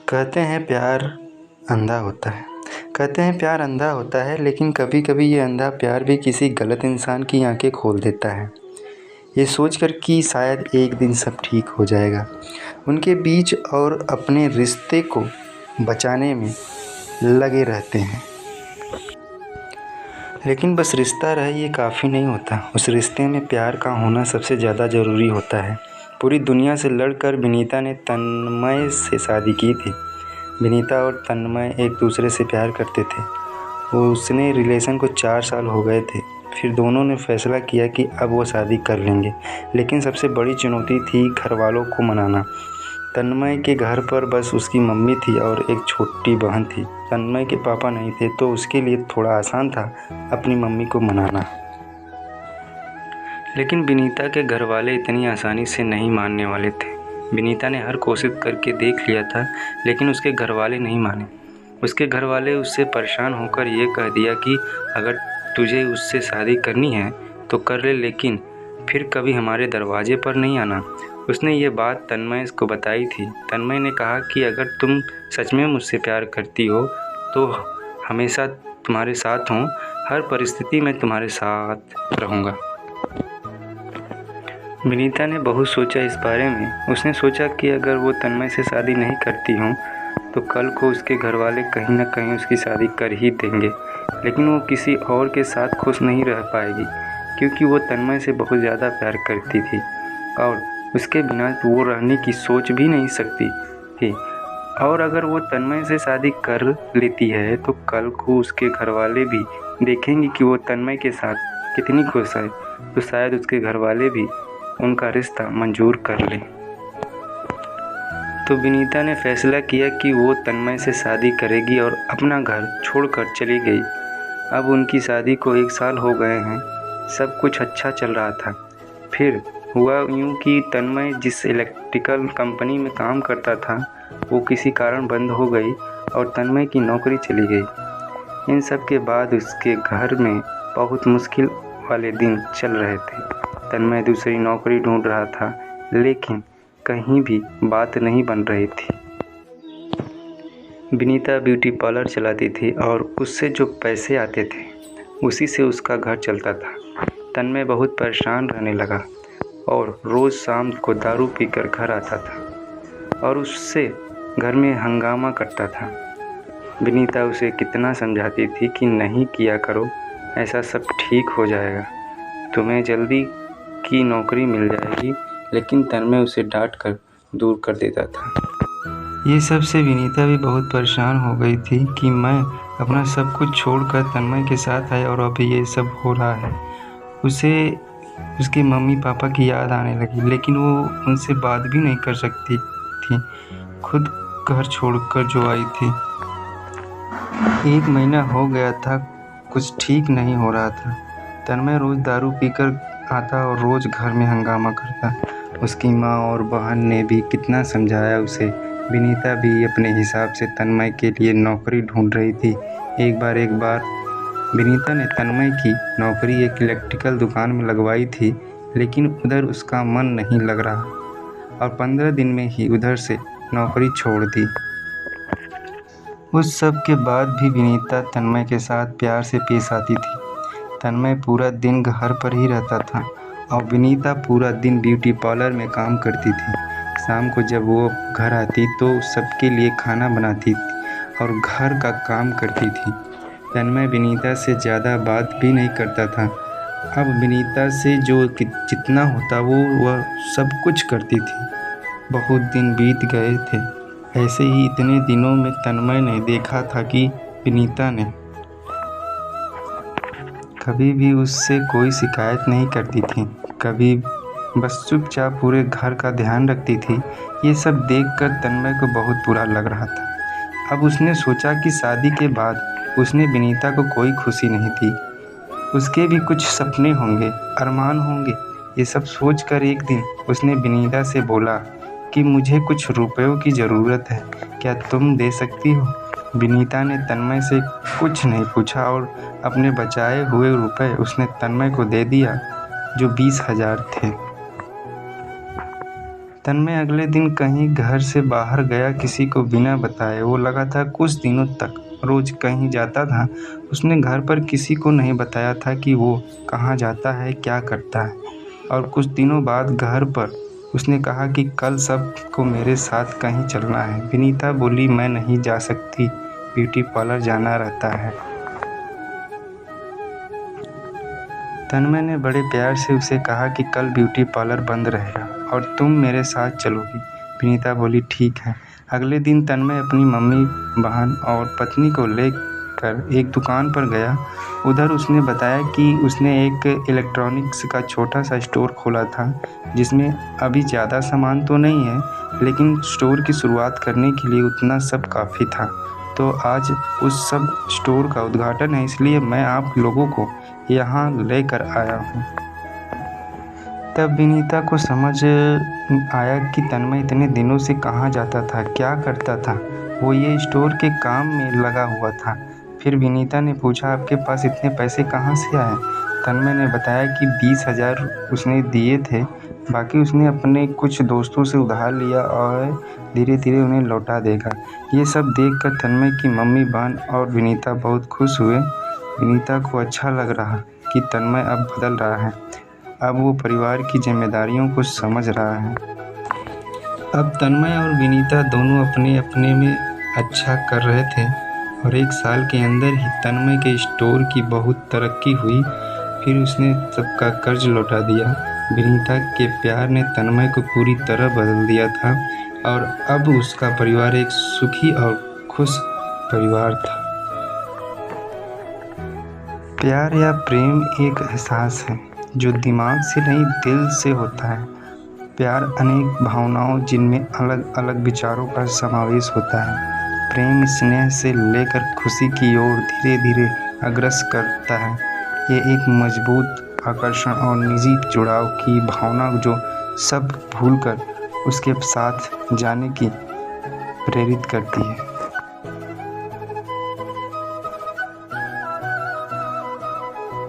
कहते हैं प्यार अंधा होता है। कहते हैं प्यार अंधा होता है, लेकिन कभी कभी ये अंधा प्यार भी किसी गलत इंसान की आंखें खोल देता है, ये सोचकर कि शायद एक दिन सब ठीक हो जाएगा। उनके बीच और अपने रिश्ते को बचाने में लगे रहते हैं, लेकिन बस रिश्ता रहे ये काफ़ी नहीं होता। उस रिश्ते में प्यार का होना सबसे ज़्यादा ज़रूरी होता है। पूरी दुनिया से लड़कर विनीता ने तन्मय से शादी की थी। विनीता और तन्मय एक दूसरे से प्यार करते थे। उसने रिलेशन को 4 साल हो गए थे। फिर दोनों ने फैसला किया कि अब वो शादी कर लेंगे, लेकिन सबसे बड़ी चुनौती थी घर वालों को मनाना। तन्मय के घर पर बस उसकी मम्मी थी और एक छोटी बहन थी। तन्मय के पापा नहीं थे, तो उसके लिए थोड़ा आसान था अपनी मम्मी को मनाना। लेकिन विनीता के घर वाले इतनी आसानी से नहीं मानने वाले थे। विनीता ने हर कोशिश करके देख लिया था, लेकिन उसके घर वाले नहीं माने। उसके घर वाले उससे परेशान होकर ये कह दिया कि अगर तुझे उससे शादी करनी है तो कर ले, लेकिन फिर कभी हमारे दरवाजे पर नहीं आना। उसने ये बात तन्मय को बताई थी। तन्मय ने कहा कि अगर तुम सच में मुझसे प्यार करती हो तो हमेशा तुम्हारे साथ हूँ, हर परिस्थिति में तुम्हारे साथ रहूँगा। विनीता ने बहुत सोचा इस बारे में। उसने सोचा कि अगर वो तन्मय से शादी नहीं करती हूँ तो कल को उसके घर वाले कहीं ना कहीं उसकी शादी कर ही देंगे, लेकिन वो किसी और के साथ खुश नहीं रह पाएगी, क्योंकि वो तन्मय से बहुत ज़्यादा प्यार करती थी और उसके बिना वो रहने की सोच भी नहीं सकती थी। और अगर वो तन्मय से शादी कर लेती है तो कल को उसके घर वाले भी देखेंगे कि वो तन्मय के साथ कितनी खुश है, तो शायद उसके घर वाले भी उनका रिश्ता मंजूर कर लें। तो विनीता ने फैसला किया कि वो तन्मय से शादी करेगी और अपना घर छोड़कर चली गई। अब उनकी शादी को 1 साल हो गए हैं। सब कुछ अच्छा चल रहा था। फिर हुआ यूँ कि तन्मय जिस इलेक्ट्रिकल कंपनी में काम करता था वो किसी कारण बंद हो गई और तन्मय की नौकरी चली गई। इन सब के बाद उसके घर में बहुत मुश्किल वाले दिन चल रहे थे। तन्मय दूसरी नौकरी ढूंढ रहा था, लेकिन कहीं भी बात नहीं बन रही थी। विनीता ब्यूटी पार्लर चलाती थी और उससे जो पैसे आते थे उसी से उसका घर चलता था। तन्मय बहुत परेशान रहने लगा और रोज़ शाम को दारू पीकर घर आता था और उससे घर में हंगामा करता था। विनीता उसे कितना समझाती थी कि नहीं किया करो, ऐसा सब ठीक हो जाएगा, तुम्हें जल्दी की नौकरी मिल जाएगी, लेकिन तन्मय उसे डांट कर दूर कर देता था। ये सब से विनीता भी बहुत परेशान हो गई थी कि मैं अपना सब कुछ छोड़कर तन्मय के साथ आया और अभी ये सब हो रहा है। उसे उसके मम्मी पापा की याद आने लगी, लेकिन वो उनसे बात भी नहीं कर सकती थी, खुद घर छोड़कर जो आई थी। 1 महीना हो गया था, कुछ ठीक नहीं हो रहा था। तन्मय रोज़ दारू पीकर आता और रोज़ घर में हंगामा करता। उसकी माँ और बहन ने भी कितना समझाया उसे। विनीता भी अपने हिसाब से तन्मय के लिए नौकरी ढूंढ रही थी। एक बार विनीता ने तन्मय की नौकरी एक इलेक्ट्रिकल दुकान में लगवाई थी, लेकिन उधर उसका मन नहीं लग रहा और 15 दिन में ही उधर से नौकरी छोड़ दी। उस सब के बाद भी विनीता तन्मय के साथ प्यार से पेश आती थी। तन्मय पूरा दिन घर पर ही रहता था और विनीता पूरा दिन ब्यूटी पार्लर में काम करती थी। शाम को जब वो घर आती तो सबके लिए खाना बनाती थी और घर का काम करती थी। तन्मय विनीता से ज़्यादा बात भी नहीं करता था। अब विनीता से जो जितना होता वह सब कुछ करती थी। बहुत दिन बीत गए थे। ऐसे ही इतने दिनों में तन्मय ने देखा था कि विनीता ने कभी भी उससे कोई शिकायत नहीं करती थी, कभी बस चुपचाप पूरे घर का ध्यान रखती थी। ये सब देखकर तन्मय को बहुत बुरा लग रहा था। अब उसने सोचा कि शादी के बाद उसने विनीता को कोई खुशी नहीं दी। उसके भी कुछ सपने होंगे, अरमान होंगे। ये सब सोचकर एक दिन उसने विनीता से बोला कि मुझे कुछ रुपयों की ज़रूरत है, क्या तुम दे सकती हो? विनीता ने तन्मय से कुछ नहीं पूछा और अपने बचाए हुए रुपए उसने तन्मय को दे दिया, जो 20,000 थे। तन्मय अगले दिन कहीं घर से बाहर गया, किसी को बिना बताए। वो लगातार कुछ दिनों तक रोज कहीं जाता था। उसने घर पर किसी को नहीं बताया था कि वो कहाँ जाता है, क्या करता है। और कुछ दिनों बाद घर पर उसने कहा कि कल सबको मेरे साथ कहीं चलना है। विनीता बोली, मैं नहीं जा सकती, ब्यूटी पार्लर जाना रहता है। तन्मय ने बड़े प्यार से उसे कहा कि कल ब्यूटी पार्लर बंद रहेगा और तुम मेरे साथ चलोगी। विनीता बोली, ठीक है। अगले दिन तन्मय अपनी मम्मी, बहन और पत्नी को लेकर एक दुकान पर गया। उधर उसने बताया कि उसने एक इलेक्ट्रॉनिक्स का छोटा सा स्टोर खोला था, जिसमें अभी ज़्यादा सामान तो नहीं है, लेकिन स्टोर की शुरुआत करने के लिए उतना सब काफ़ी था। तो आज उस सब स्टोर का उद्घाटन है, इसलिए मैं आप लोगों को यहाँ लेकर आया हूँ। तब विनीता को समझ आया कि तन्मय इतने दिनों से कहाँ जाता था, क्या करता था। वो ये स्टोर के काम में लगा हुआ था। फिर विनीता ने पूछा, आपके पास इतने पैसे कहाँ से आए? तन्मय ने बताया कि 20,000 उसने दिए थे, बाकी उसने अपने कुछ दोस्तों से उधार लिया और धीरे धीरे उन्हें लौटा देगा। ये सब देखकर तन्मय की मम्मी, बहन और विनीता बहुत खुश हुए। विनीता को अच्छा लग रहा कि तन्मय अब बदल रहा है। अब वो परिवार की जिम्मेदारियों को समझ रहा है। अब तन्मय और विनीता दोनों अपने अपने में अच्छा कर रहे थे और 1 साल के अंदर ही तन्मय के स्टोर की बहुत तरक्की हुई। फिर उसने सबका कर्ज लौटा दिया। विनीता के प्यार ने तन्मय को पूरी तरह बदल दिया था और अब उसका परिवार एक सुखी और खुश परिवार था। प्यार या प्रेम एक एहसास है जो दिमाग से नहीं, दिल से होता है। प्यार अनेक भावनाओं जिनमें अलग अलग विचारों का समावेश होता है। प्रेम स्नेह से लेकर खुशी की ओर धीरे धीरे अग्रसर करता है। ये एक मजबूत आकर्षण और निजी जुड़ाव की भावना जो सब भूलकर उसके साथ जाने की प्रेरित करती है।